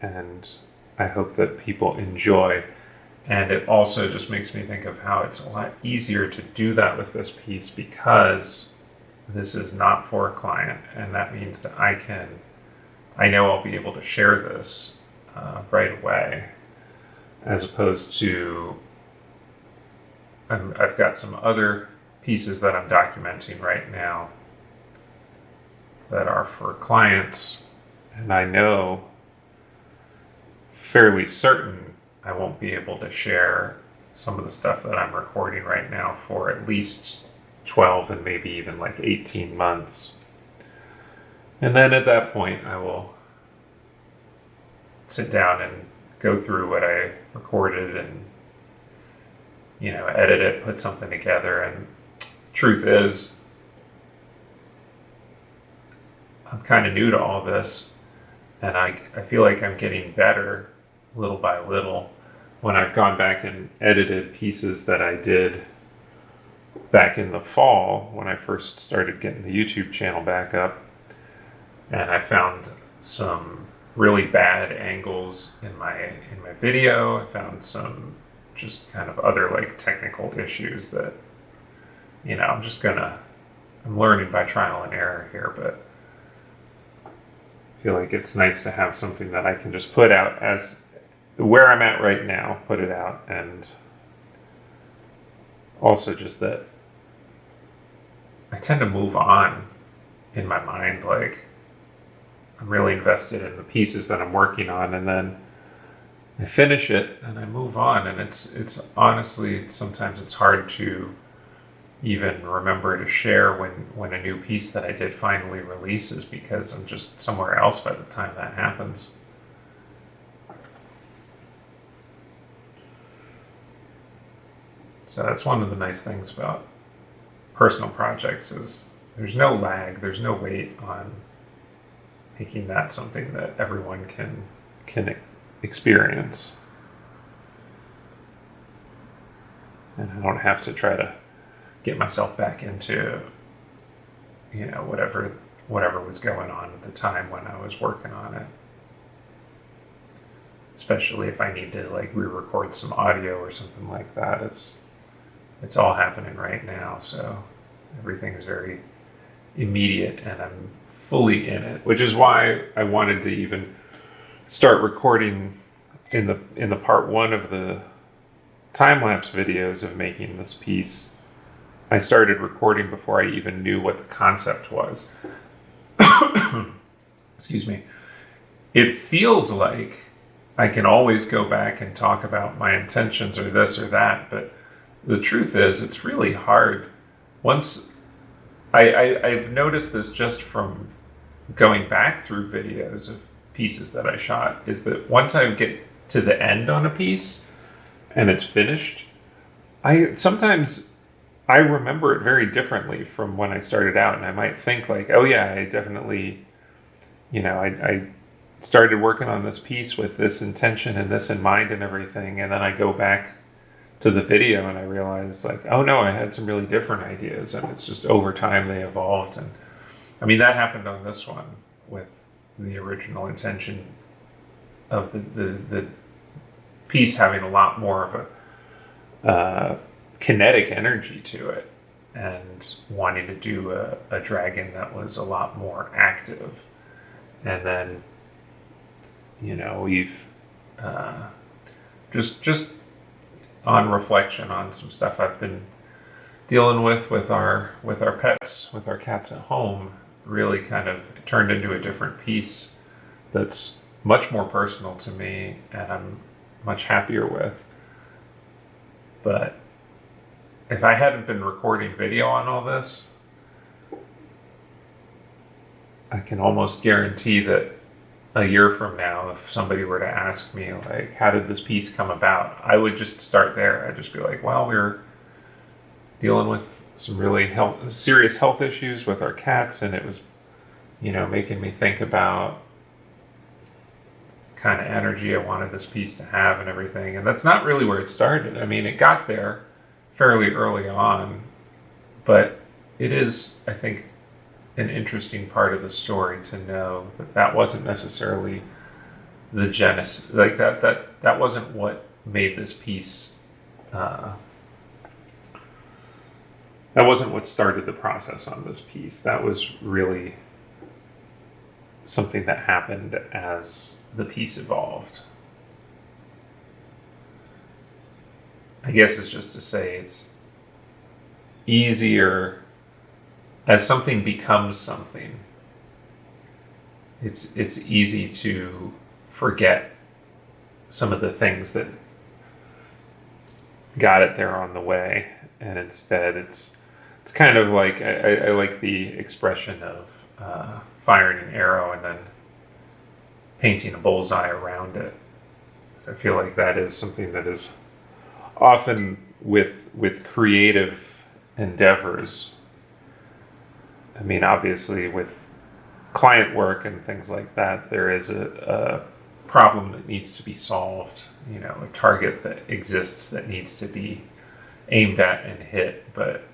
Speaker 1: and I hope that people enjoy. And it also just makes me think of how it's a lot easier to do that with this piece because this is not for a client, and that means that I know I'll be able to share this right away, as opposed to I've got some other pieces that I'm documenting right now that are for clients, and I know fairly certain I won't be able to share some of the stuff that I'm recording right now for at least 12 and maybe even like 18 months. And then at that point, I will sit down and go through what I recorded and, edit it, put something together. And truth is, I'm kind of new to all this, and I feel like I'm getting better little by little. When I've gone back and edited pieces that I did back in the fall when I first started getting the YouTube channel back up, and I found some really bad angles in my video. I found some just kind of other like technical issues that I'm learning by trial and error here, but I feel like it's nice to have something that I can just put out as where I'm at right now, put it out. And also just that I tend to move on in my mind. Like, I'm really invested in the pieces that I'm working on, and then I finish it and I move on. And it's honestly, sometimes it's hard to even remember to share when a new piece that I did finally releases, because I'm just somewhere else by the time that happens. So that's one of the nice things about personal projects is there's no lag, there's no wait on making that something that everyone can experience. And I don't have to try to get myself back into whatever was going on at the time when I was working on it. Especially if I need to like re-record some audio or something like that. It's all happening right now, so everything is very immediate and I'm fully in it, which is why I wanted to even start recording in the part one of the time-lapse videos of making this piece. I started recording before I even knew what the concept was. Excuse me. It feels like I can always go back and talk about my intentions or this or that, but the truth is it's really hard. Once I've noticed this just from going back through videos of pieces that I shot, is that once I get to the end on a piece and it's finished, sometimes I remember it very differently from when I started out, and I might think like, oh yeah, I definitely, I started working on this piece with this intention and this in mind and everything, and then I go back to the video and I realize like, oh no, I had some really different ideas, and it's just over time they evolved. And I mean, that happened on this one with the original intention of the piece having a lot more of a kinetic energy to it, and wanting to do a dragon that was a lot more active. And then we've just on reflection on some stuff I've been dealing with our pets, with our cats at home, really kind of turned into a different piece that's much more personal to me and I'm much happier with. But if I hadn't been recording video on all this, I can almost guarantee that a year from now, if somebody were to ask me, like, how did this piece come about? I would just start there. I'd just be like, well, we were dealing with some really serious health issues with our cats, and it was, making me think about kind of energy I wanted this piece to have and everything. And that's not really where it started. I mean, it got there fairly early on, but it is, I think, an interesting part of the story to know that that wasn't necessarily the genesis, like that wasn't what made this piece. That wasn't what started the process on this piece. That was really something that happened as the piece evolved. I guess it's just to say it's easier as something becomes something. It's easy to forget some of the things that got it there on the way, and instead it's kind of like I like the expression of firing an arrow and then painting a bullseye around it. So I feel like that is something that is often with creative endeavors. I mean, obviously with client work and things like that, there is a problem that needs to be solved, a target that exists that needs to be aimed at and hit. But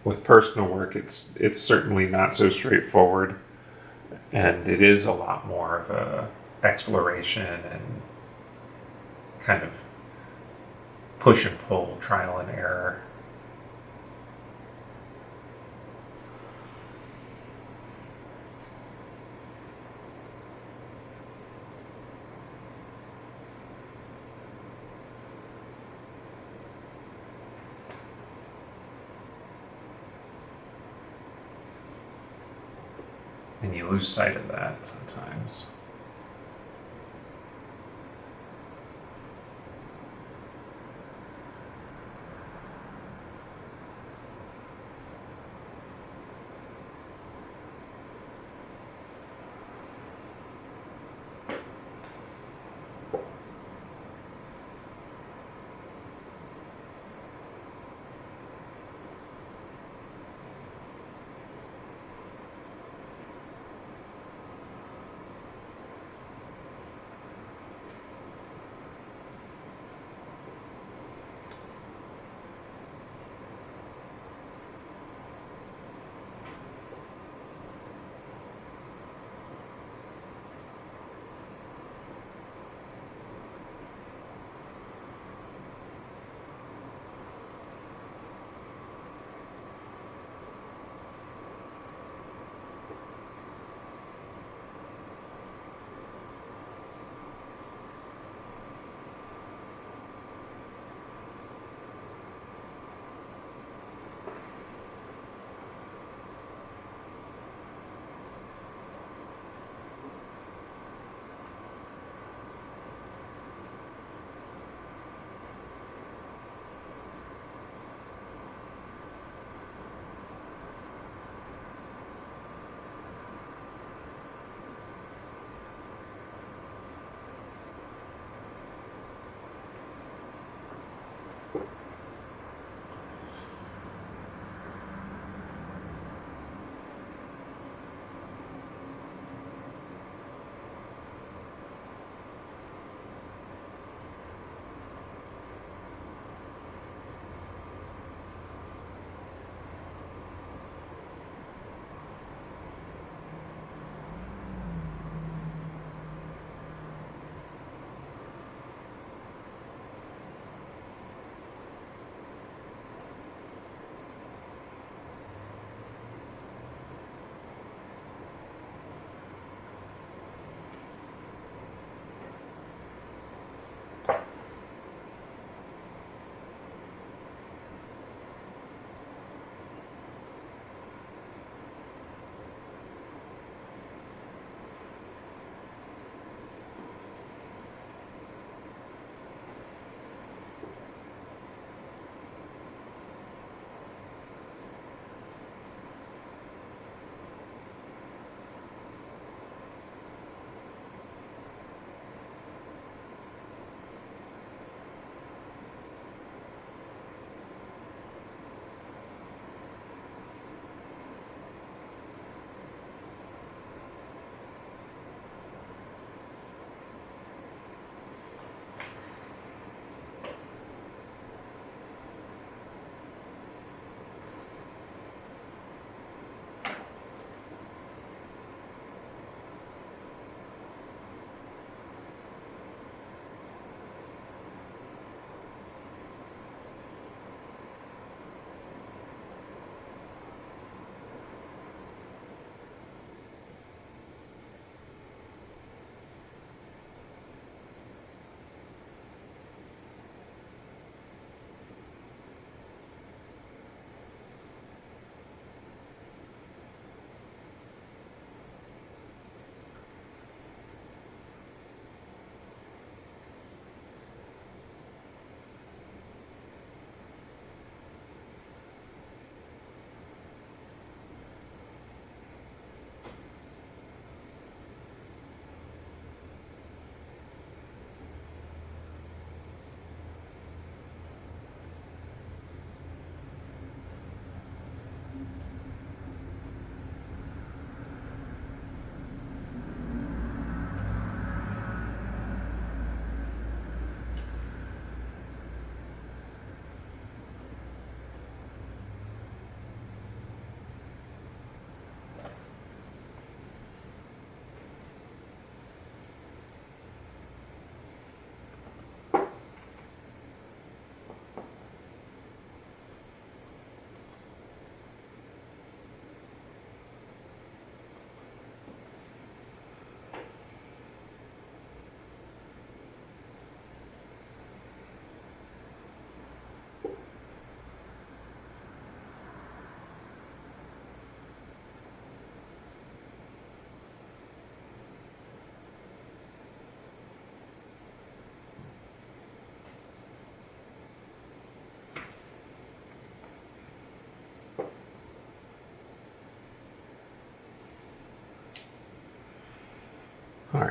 Speaker 1: with personal work, it's certainly not so straightforward, and it is a lot more of a exploration and kind of push and pull, trial and error. And you lose sight of that sometimes.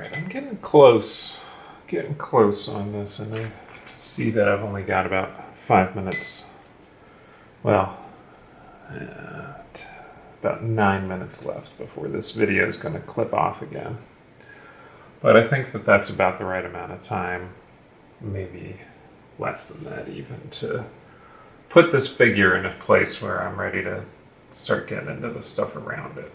Speaker 1: right, I'm getting close on this, and I see that I've only got about 5 minutes. Well, about 9 minutes left before this video is going to clip off again. But I think that that's about the right amount of time, maybe less than that even, to put this figure in a place where I'm ready to start getting into the stuff around it.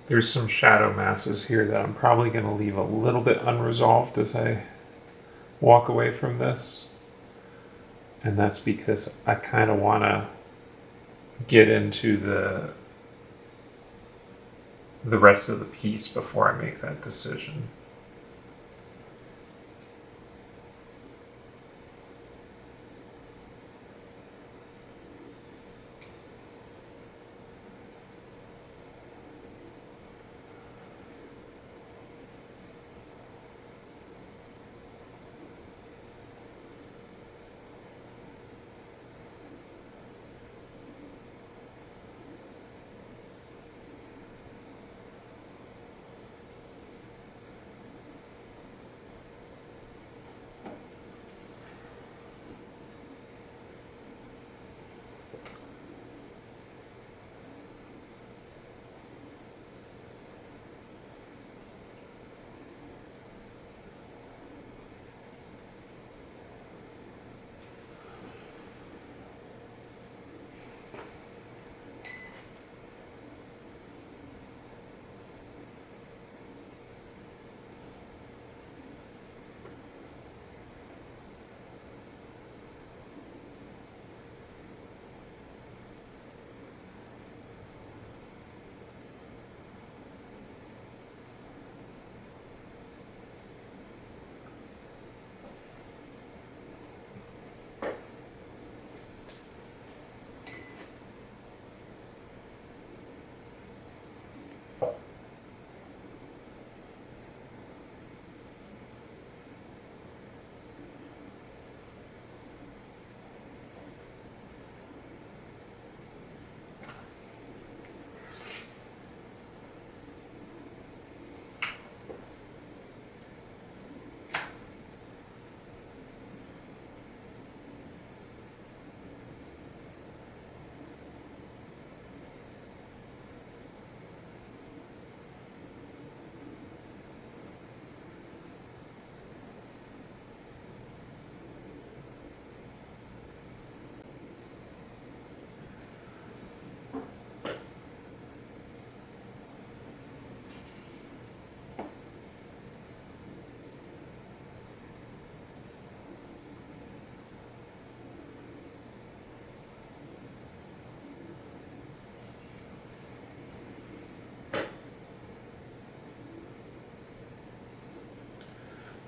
Speaker 1: There's some shadow masses here that I'm probably going to leave a little bit unresolved as I walk away from this. And that's because I kind of want to get into the rest of the piece before I make that decision.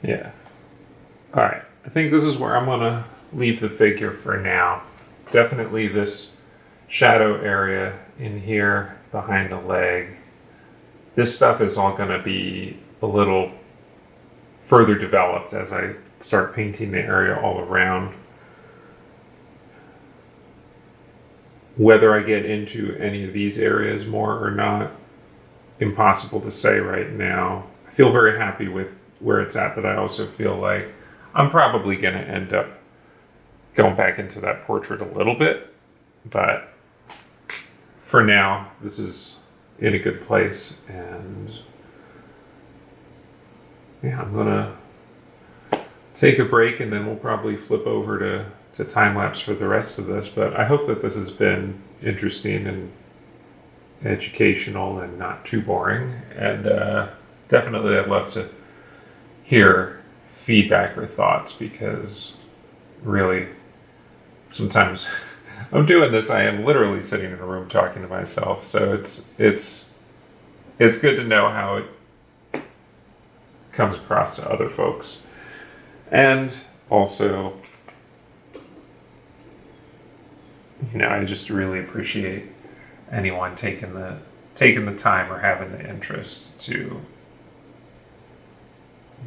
Speaker 1: Yeah. All right. I think this is where I'm going to leave the figure for now. Definitely this shadow area in here behind the leg. This stuff is all going to be a little further developed as I start painting the area all around. Whether I get into any of these areas more or not, impossible to say right now. I feel very happy with where it's at, but I also feel like I'm probably going to end up going back into that portrait a little bit. But for now, this is in a good place. And yeah, I'm going to take a break and then we'll probably flip over to time-lapse for the rest of this. But I hope that this has been interesting and educational and not too boring. And definitely I'd love to hear feedback or thoughts, because really sometimes I'm doing this, I am literally sitting in a room talking to myself. So it's good to know how it comes across to other folks. And also, I just really appreciate anyone taking the time or having the interest to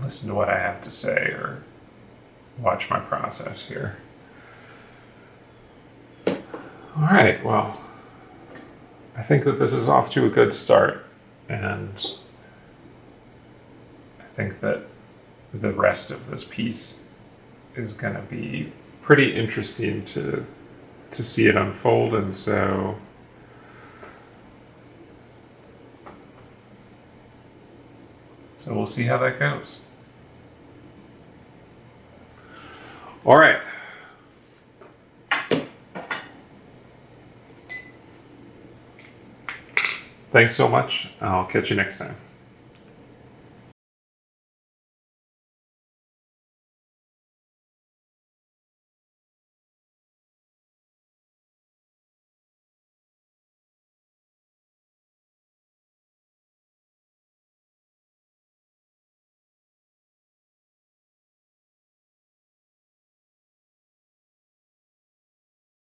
Speaker 1: listen to what I have to say or watch my process here. All right, well, I think that this is off to a good start, and I think that the rest of this piece is going to be pretty interesting to see it unfold, and so we'll see how that goes. All right. Thanks so much. I'll catch you next time.